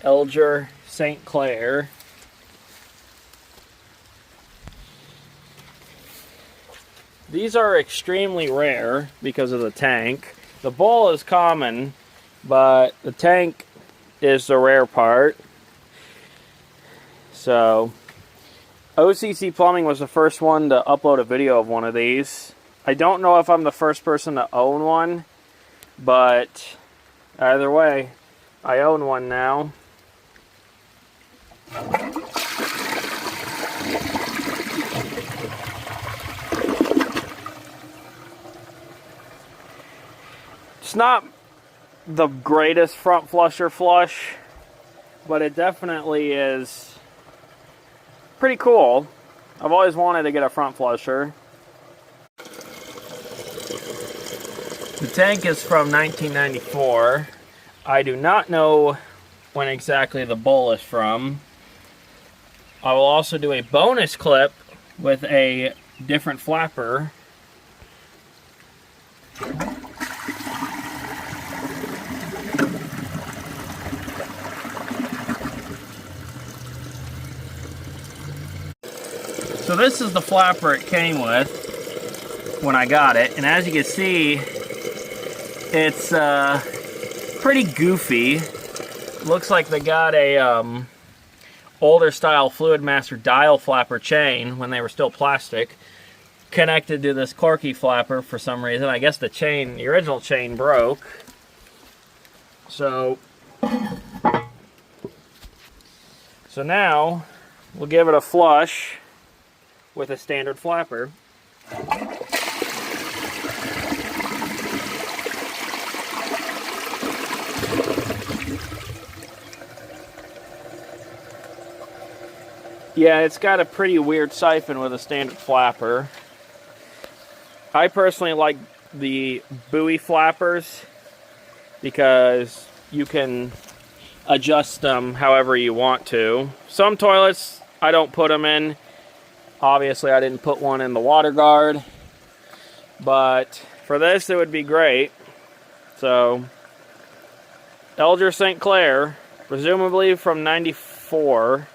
Eljer St. Clair. These are extremely rare because of the tank. The bowl is common, but the tank is the rare part. So, OCC Plumbing was the first one to upload a video of one of these. I don't know if I'm the first person to own one, but either way, I own one now. It's not the greatest front flusher flush, but it definitely is pretty cool. I've always wanted to get a front flusher. The tank is from 1994. I do not know when exactly the bowl is from. I will also do a bonus clip with a different flapper. So this is the flapper it came with when I got it, and as you can see, it's pretty goofy. Looks like they got a older style Fluid Master dial flapper chain when they were still plastic, connected to this corky flapper for some reason. I guess the original chain broke. So now we'll give it a flush with a standard flapper. Yeah, it's got a pretty weird siphon with a standard flapper. I personally like the buoy flappers because you can adjust them however you want to. Some toilets, I don't put them in. Obviously, I didn't put one in the water guard, but for this, it would be great. So, Eljer St. Clair, presumably from '94.